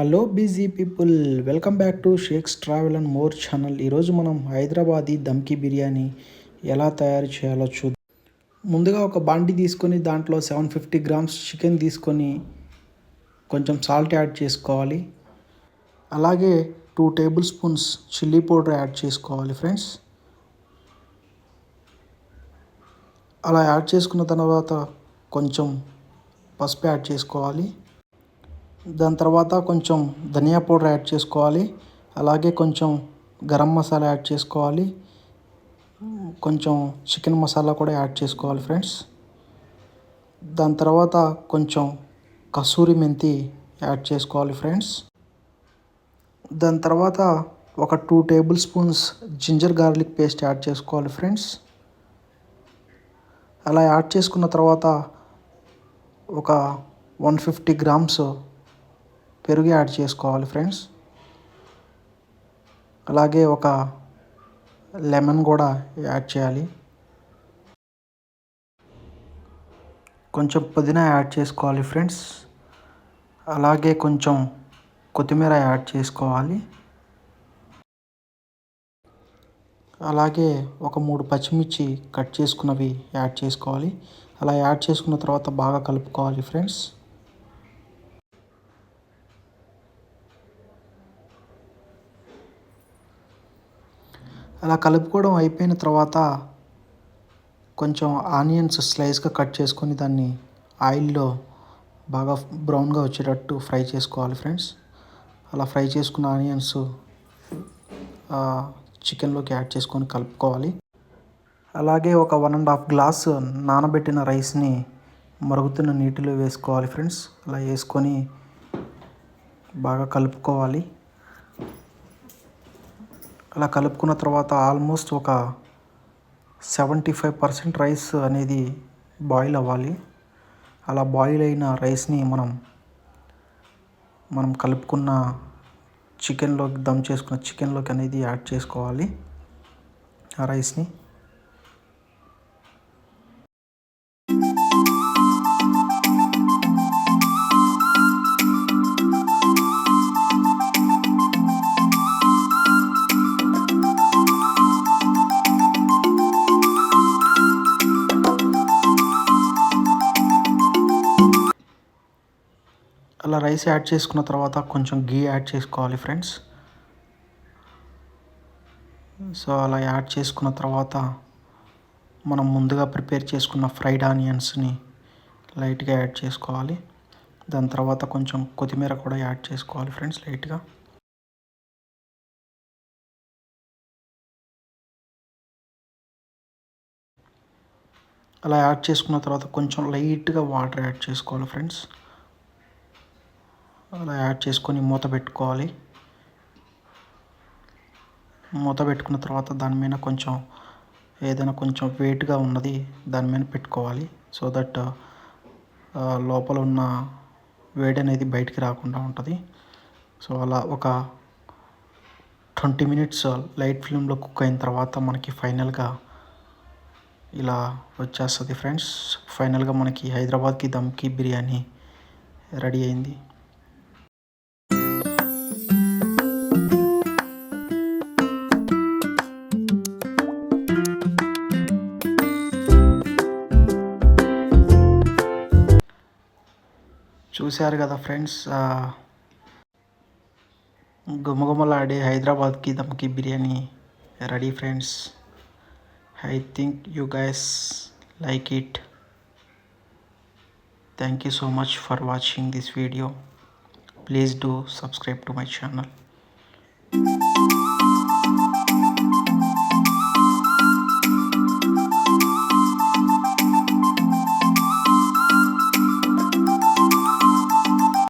Hello busy people, welcome back to shakes travel and more channel. ఈరోజు మనం హైదరాబాదీ దమ్కి బిర్యానీ ఎలా తయారు చేయాలో చూద్దాం. ముందుగా ఒక బాండి తీసుకొని దాంట్లో 750 గ్రామ్స్ చికెన్ తీసుకొని కొంచెం సాల్ట్ యాడ్ చేసుకోవాలి. అలాగే 2 table spoons chilli powder add చేసుకోవాలి ఫ్రెండ్స్. అలా యాడ్ చేసుకున్న తర్వాత కొంచెం పసుపు యాడ్ చేసుకోవాలి. దాని తర్వాత కొంచెం ధనియా పౌడర్ యాడ్ చేసుకోవాలి. అలాగే కొంచెం గరం మసాలా యాడ్ చేసుకోవాలి. కొంచెం చికెన్ మసాలా కూడా యాడ్ చేసుకోవాలి ఫ్రెండ్స్. దాని తర్వాత కొంచెం కసూరి మెంతి యాడ్ చేసుకోవాలి ఫ్రెండ్స్. దాని తర్వాత ఒక 2 tablespoons ginger garlic paste add చేసుకోవాలి ఫ్రెండ్స్. అలా యాడ్ చేసుకున్న తర్వాత ఒక 150 గ్రామ్స్ పెరుగు యాడ్ చేసుకోవాలి ఫ్రెండ్స్. అలాగే ఒక లెమన్ కూడా యాడ్ చేయాలి. కొంచెం పుదీనా యాడ్ చేసుకోవాలి ఫ్రెండ్స్. అలాగే కొంచెం కొత్తిమీర యాడ్ చేసుకోవాలి. అలాగే ఒక 3 పచ్చిమిర్చి కట్ చేసుకున్నవి యాడ్ చేసుకోవాలి. అలా యాడ్ చేసుకున్న తర్వాత బాగా కలుపుకోవాలి ఫ్రెండ్స్. అలా కలుపుకోవడం అయిపోయిన తర్వాత కొంచెం ఆనియన్స్ స్లైస్గా కట్ చేసుకొని దాన్ని ఆయిల్లో బాగా బ్రౌన్గా వచ్చేటట్టు ఫ్రై చేసుకోవాలి ఫ్రెండ్స్. అలా ఫ్రై చేసుకున్న ఆనియన్స్ చికెన్లోకి యాడ్ చేసుకొని కలుపుకోవాలి. అలాగే ఒక 1.5 గ్లాస్ నానబెట్టిన రైస్ని మరుగుతున్న నీటిలో వేసుకోవాలి ఫ్రెండ్స్. అలా వేసుకొని బాగా కలుపుకోవాలి. అలా కలుపుకున్న తర్వాత ఆల్మోస్ట్ ఒక 75% రైస్ అనేది బాయిల్ అవ్వాలి. అలా బాయిల్ అయిన రైస్ని మనం కలుపుకున్న చికెన్లోకి దమ్ చేసుకున్న చికెన్లోకి అనేది యాడ్ చేసుకోవాలి ఆ రైస్ని. అలా రైస్ యాడ్ చేసుకున్న తర్వాత కొంచెం గీ యాడ్ చేసుకోవాలి ఫ్రెండ్స్. సో అలా యాడ్ చేసుకున్న తర్వాత మనం ముందుగా ప్రిపేర్ చేసుకున్న ఫ్రైడ్ ఆనియన్స్ని లైట్గా యాడ్ చేసుకోవాలి. దాని తర్వాత కొంచెం కొత్తిమీర కూడా యాడ్ చేసుకోవాలి ఫ్రెండ్స్ లైట్గా. అలా యాడ్ చేసుకున్న తర్వాత కొంచెం లైట్గా వాటర్ యాడ్ చేసుకోవాలి ఫ్రెండ్స్. అలా యాడ్ చేసుకొని మూత పెట్టుకోవాలి. మూత పెట్టుకున్న తర్వాత దాని మీద కొంచెం ఏదైనా కొంచెం వెయిట్గా ఉన్నది దాని మీద పెట్టుకోవాలి. సో దట్ లోపల ఉన్న వేడి అనేది బయటికి రాకుండా ఉంటుంది. సో అలా ఒక 20 మినిట్స్ లైట్ ఫ్లేమ్లో కుక్ అయిన తర్వాత మనకి ఫైనల్గా ఇలా వచ్చేస్తుంది ఫ్రెండ్స్. ఫైనల్గా మనకి హైదరాబాద్కి దమ్కి బిర్యానీ రెడీ అయింది. చూశారు కదా ఫ్రెండ్స్, గుమగుమలాడే హైదరాబాద్కి దమ్కి biryani ready friends. I think you guys like it. Thank you so much for watching this video. Please do subscribe to my channel.